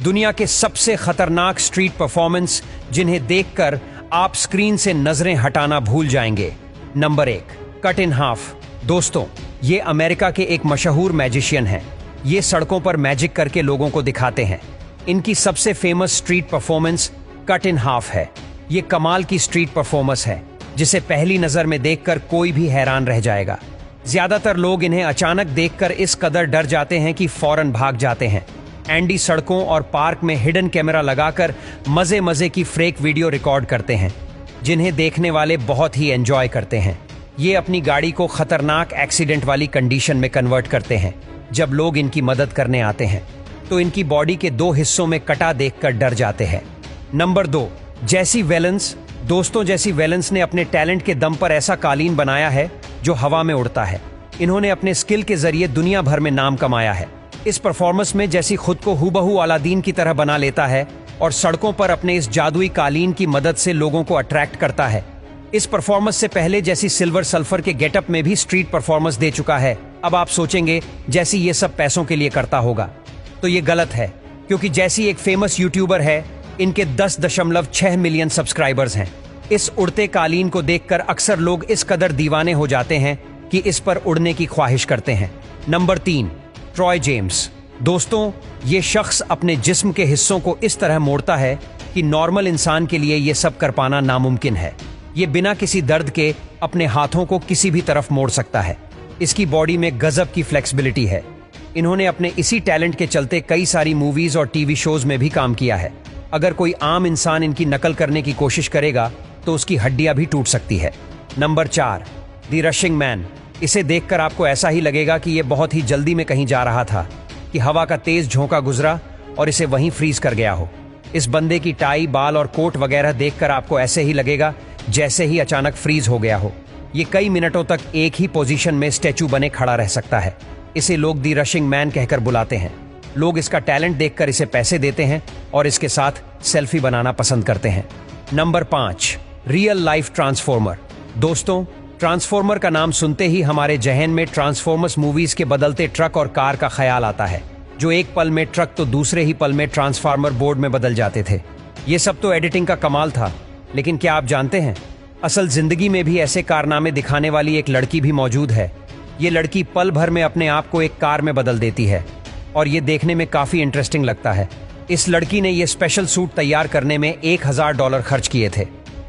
दुनिया के सबसे खतरनाक स्ट्रीट परफॉर्मेंस जिन्हें देखकर आप स्क्रीन से नजरें हटाना भूल जाएंगे। Number 1, cut in half. दोस्तों, ये अमेरिका के एक मशहूर मैजिशियन हैं। ये सड़कों पर मैजिक करके लोगों को दिखाते हैं। इनकी सबसे famous street performance cut in half है। ये कमाल की स्ट्रीट परफॉर्मेंस है जिसे पहली नजर में देखकर कोई भी हैरान रह जाएगा। ज्यादातर लोग इन्हें अचानक देखकर इस कदर डर जाते हैं कि फौरन भाग जाते हैं। एंडी सड़कों और पार्क में हिडन कैमरा लगाकर मजे मजे की फेक वीडियो रिकॉर्ड करते हैं, जिन्हें देखने वाले बहुत ही एंजॉय करते हैं। ये अपनी गाड़ी को खतरनाक एक्सीडेंट वाली कंडीशन में कन्वर्ट करते हैं। जब लोग इनकी मदद करने आते हैं तो इनकी बॉडी के 2 हिस्सों में कटा देखकर डर जाते हैं। नंबर 2, जेसी वेलेंस। दोस्तों, जेसी वेलेंस ने अपने टैलेंट के दम पर ऐसा कालीन बनाया है जो हवा में उड़ता है। इन्होंने अपने स्किल के जरिए दुनिया भर में नाम कमाया है। इस परफॉर्मेंस में जेसी खुद को हूबहू अलादीन की तरह बना लेता है और सड़कों पर अपने इस जादुई कालीन की मदद से लोगों को अट्रैक्ट करता है। इस परफॉर्मेंस से पहले जेसी सिल्वर सल्फर के गेटअप में भी स्ट्रीट परफॉर्मेंस दे चुका है। अब आप सोचेंगे जेसी ये सब पैसों के लिए करता होगा, तो ये गलत है, क्योंकि जेसी एक फेमस यूट्यूबर है। इनके 10.6 मिलियन सब्सक्राइबर्स हैं। इस उड़ते कालीन को देखकर अक्सर लोग इस कदर दीवाने हो जाते हैं कि इस पर उड़ने की ख्वाहिश करते हैं। Number 3, Troy James. दोस्तों, ये शख्स अपने जिस्म के हिस्सों को इस तरह मोड़ता है कि नॉर्मल इंसान के लिए ये सब कर पाना नामुमकिन है। ये बिना किसी दर्द के अपने हाथों को किसी भी तरफ मोड़ सकता है। इसकी बॉडी में गजब की फ्लेक्सिबिलिटी है। इन्होंने अपने इसी टैलेंट के चलते कई सारी मूवीज और टीवी शोज में भी काम किया है। अगर कोई आम इंसान इनकी नकल करने की कोशिश करेगा तो उसकी हड्डियां भी टूट सकती है। Number 4, the rushing man. इसे देखकर आपको ऐसा ही लगेगा कि यह बहुत ही जल्दी में कहीं जा रहा था कि हवा का तेज झोंका गुजरा और इसे वहीं फ्रीज कर गया हो। इस बंदे की टाई, बाल और कोट वगैरह देखकर आपको ऐसे ही लगेगा जैसे ही अचानक फ्रीज हो गया हो। ये कई मिनटों तक एक ही पोजीशन में स्टैचू बने खड़ा रह सकता है। इसे लोग द रशिंग मैन कहकर बुलाते हैं। लोग इसका टैलेंट देखकर इसे पैसे देते हैं और इसके साथ सेल्फी बनाना पसंद करते हैं। Number 5, real life transformer. दोस्तों, ट्रांसफॉर्मर का नाम सुनते ही हमारे जहन में ट्रांसफॉर्मर्स मूवीज के बदलते ट्रक और कार का ख्याल आता है, जो एक पल में ट्रक तो दूसरे ही पल में ट्रांसफार्मर बोर्ड में बदल जाते थे। ये सब तो एडिटिंग का कमाल था, लेकिन क्या आप जानते हैं, असल जिंदगी में भी ऐसे कारनामे दिखाने वाली एक लड़की भी मौजूद है। ये लड़की पल भर में अपने आप को एक कार में बदल देती है और ये देखने में काफी इंटरेस्टिंग लगता है। इस लड़की ने ये स्पेशल सूट तैयार करने में $1000 खर्च किए थे।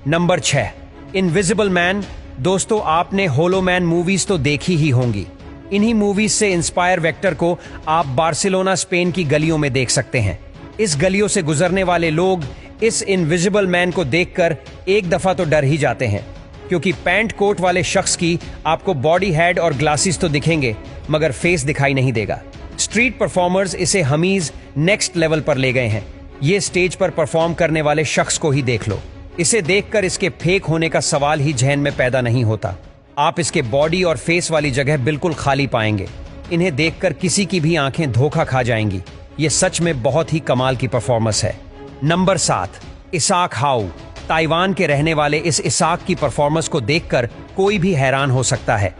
Number 6, invisible man. दोस्तों, आपने होलो मैन मूवीज तो देखी ही होंगी। इन्हीं मूवीज से इंस्पायर वेक्टर को आप बार्सिलोना, स्पेन की गलियों में देख सकते हैं। इस गलियों से गुजरने वाले लोग इस इनविजिबल मैन को देखकर एक दफा तो डर ही जाते हैं, क्योंकि पैंट कोट वाले शख्स की आपको बॉडी, हेड और ग्लासेस तो दिखेंगे मगर फेस दिखाई नहीं देगा। स्ट्रीट परफॉर्मर्स इसे हमीज नेक्स्ट लेवल पर ले गए हैं। ये स्टेज पर परफॉर्म करने वाले शख्स को ही देख लो। इसे देखकर इसके फेक होने का सवाल ही जहन में पैदा नहीं होता। आप इसके बॉडी और फेस वाली जगह बिल्कुल खाली पाएंगे। इन्हें देखकर किसी की भी आंखें धोखा खा जाएंगी। ये सच में बहुत ही कमाल की परफॉर्मेंस है। Number 7, Isaac how. ताइवान के रहने वाले इस इसाक की परफॉर्मेंस को देखकर कोई भी हैरान हो सकता है।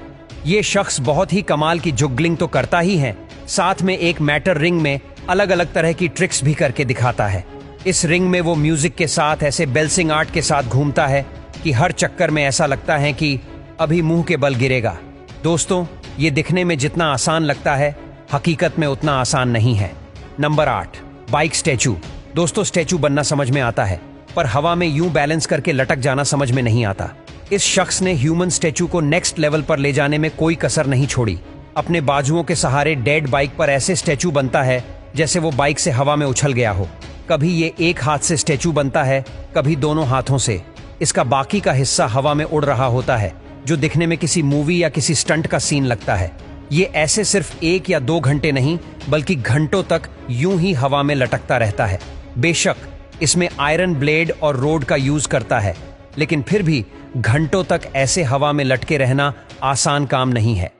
ये शख्स बहुत ही कमाल की जुगलिंग तो करता ही है, साथ में एक मैटर रिंग में अलग अलग तरह की ट्रिक्स भी करके दिखाता है। इस रिंग में वो म्यूजिक के साथ ऐसे बेल्सिंग आर्ट के साथ घूमता है कि हर चक्कर में ऐसा लगता है कि अभी मुंह के बल गिरेगा। दोस्तों, ये दिखने में जितना आसान लगता है, हकीकत में उतना आसान नहीं है। Number 8, bike statue. दोस्तों, स्टैचू बनना समझ में आता है, पर हवा में यूं बैलेंस करके लटक जाना समझ में नहीं आता। इस शख्स ने ह्यूमन स्टैचू को नेक्स्ट लेवल पर ले जाने में कोई कसर नहीं छोड़ी। अपने बाजुओं के सहारे डेड बाइक पर ऐसे स्टैचू बनता है जैसे वो बाइक से हवा में उछल गया हो। कभी ये एक हाथ से स्टैचू बनता है, कभी दोनों हाथों से। इसका बाकी का हिस्सा हवा में उड़ रहा होता है, जो दिखने में किसी मूवी या किसी स्टंट का सीन लगता है। ये ऐसे सिर्फ 1 या 2 घंटे नहीं, बल्कि घंटों तक यूं ही हवा में लटकता रहता है। बेशक इसमें आयरन ब्लेड और रोड का यूज करता है, लेकिन फिर भी घंटों तक ऐसे हवा में लटके रहना आसान काम नहीं है।